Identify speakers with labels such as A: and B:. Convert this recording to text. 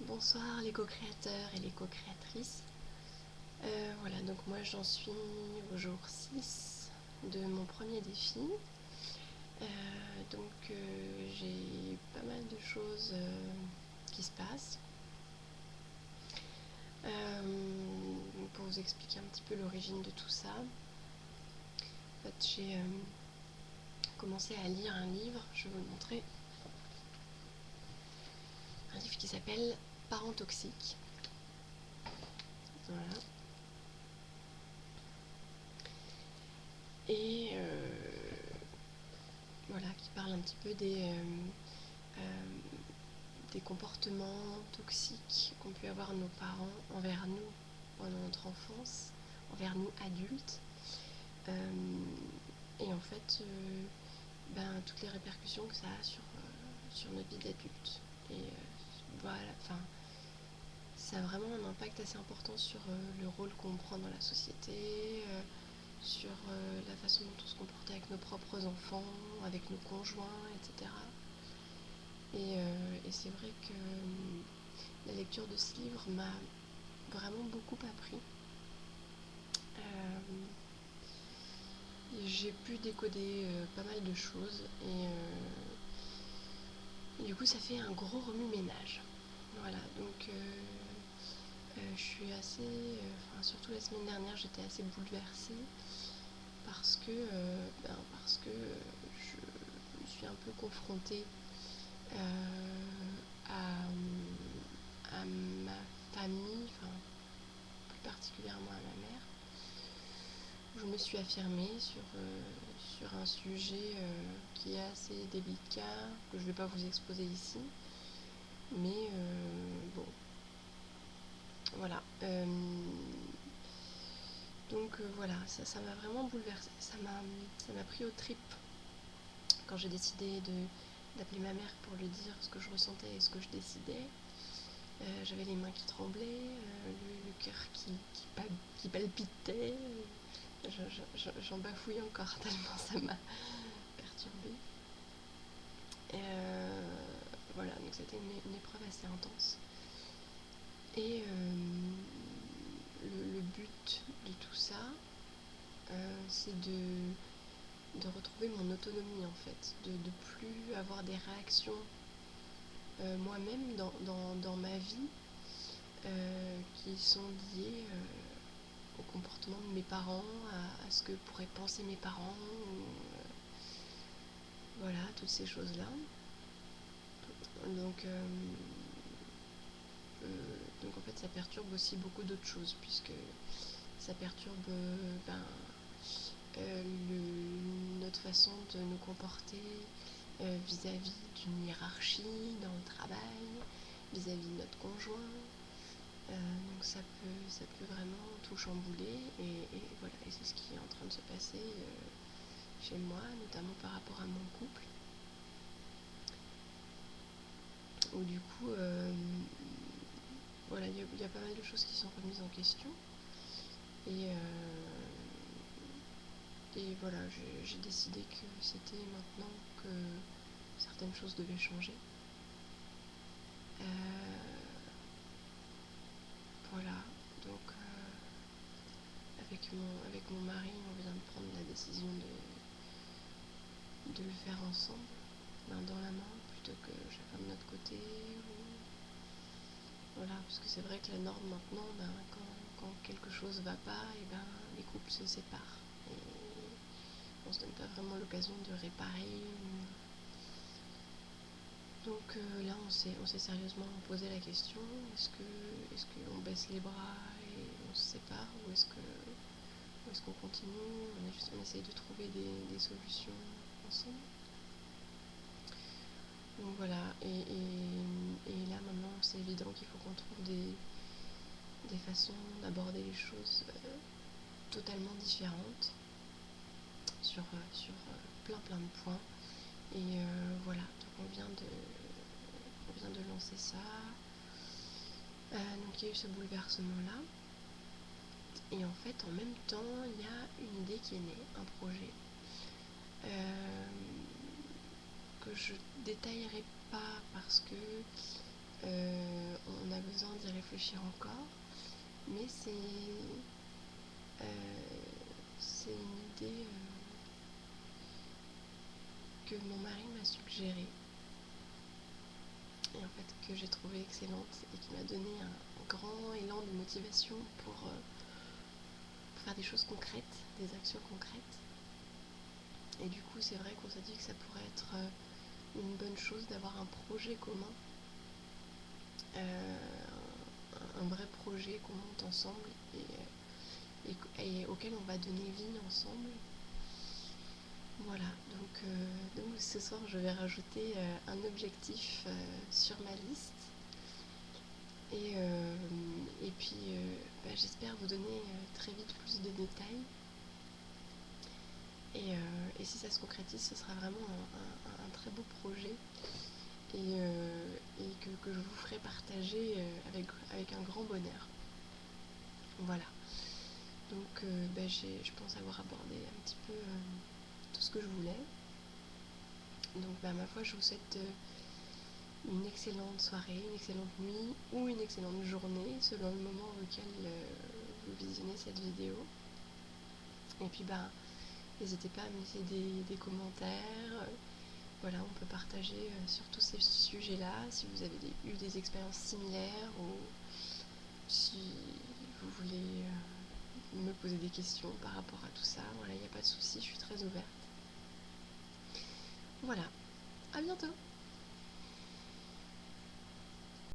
A: Bonsoir les co-créateurs et les co-créatrices. Voilà, donc moi j'en suis au jour 6 de mon premier défi. J'ai pas mal de choses qui se passent. Pour vous expliquer un petit peu l'origine de tout ça, en fait, j'ai commencé à lire un livre, je vais vous le montrer. Un livre qui s'appelle Parents toxiques. Voilà. Et voilà, qui parle un petit peu des comportements toxiques qu'ont pu avoir nos parents envers nous pendant notre enfance, envers nous adultes, et en fait toutes les répercussions que ça a sur notre vie d'adulte. Et voilà, enfin, ça a vraiment un impact assez important sur le rôle qu'on prend dans la société, sur la façon dont on se comporte avec nos propres enfants, avec nos conjoints, etc. Et c'est vrai que la lecture de ce livre m'a vraiment beaucoup appris. J'ai pu décoder pas mal de choses et du coup ça fait un gros remue-ménage. Voilà, donc je suis assez, surtout la semaine dernière, j'étais assez bouleversée parce que je me suis un peu confrontée à ma famille, plus particulièrement à ma mère. Je me suis affirmée sur un sujet qui est assez délicat, que je ne vais pas vous exposer ici, mais bon, voilà. Voilà, ça m'a vraiment bouleversée, ça m'a pris aux tripes quand j'ai décidé d'appeler ma mère pour lui dire ce que je ressentais et ce que je décidais. J'avais les mains qui tremblaient, le cœur qui palpitait. J'en bafouille encore tellement ça m'a perturbée. Voilà, donc c'était une épreuve assez intense. Et le but de tout ça, c'est de retrouver mon autonomie en fait, de plus avoir des réactions moi-même dans ma vie qui sont liées au comportement de mes parents, à ce que pourraient penser mes parents, voilà, toutes ces choses-là. Donc en fait ça perturbe aussi beaucoup d'autres choses, puisque ça perturbe notre façon de nous comporter vis-à-vis d'une hiérarchie dans le travail, vis-à-vis de notre conjoint. Donc ça peut vraiment tout chambouler, et voilà, et c'est ce qui est en train de se passer chez moi, notamment par rapport à mon couple, où du coup voilà, il y a pas mal de choses qui sont remises en question, et voilà, j'ai décidé que c'était maintenant que certaines choses devaient changer. Voilà, donc avec mon mari, on vient de prendre la décision de le faire ensemble, main dans la main, plutôt que chacun de notre côté. Voilà, parce que c'est vrai que la norme maintenant, quand quelque chose va pas, les couples se séparent. Et on se donne pas vraiment l'occasion de réparer. Donc là, on s'est sérieusement posé la question, est-ce qu'on baisse les bras et on se sépare, ou est-ce qu'on continue, on essaye de trouver des solutions ensemble. Donc voilà, et là maintenant c'est évident qu'il faut qu'on trouve des façons d'aborder les choses totalement différentes sur plein de points. Et voilà, donc on vient de lancer ça. Donc il y a eu ce bouleversement-là. Et en fait, en même temps, il y a une idée qui est née, un projet que je détaillerai pas parce que on a besoin d'y réfléchir encore, mais c'est une idée que mon mari m'a suggérée et en fait que j'ai trouvée excellente et qui m'a donné un grand élan de motivation pour faire des choses concrètes, des actions concrètes. Et du coup, c'est vrai qu'on s'est dit que ça pourrait être une bonne chose d'avoir un projet commun, un vrai projet qu'on monte ensemble et auquel on va donner vie ensemble. Voilà, donc ce soir je vais rajouter un objectif sur ma liste et puis j'espère vous donner très vite plus de détails et si ça se concrétise ce sera vraiment un très beau projet et que je vous ferai partager avec un grand bonheur. Voilà, donc je pense avoir abordé un petit peu tout ce que je voulais. Donc ma foi je vous souhaite une excellente soirée, une excellente nuit ou une excellente journée selon le moment auquel vous visionnez cette vidéo. Et puis n'hésitez pas à me laisser des commentaires. Voilà, on peut partager sur tous ces sujets-là si vous avez eu des expériences similaires ou si vous voulez me poser des questions par rapport à tout ça. Voilà, il n'y a pas de souci, je suis très ouverte. Voilà, à bientôt!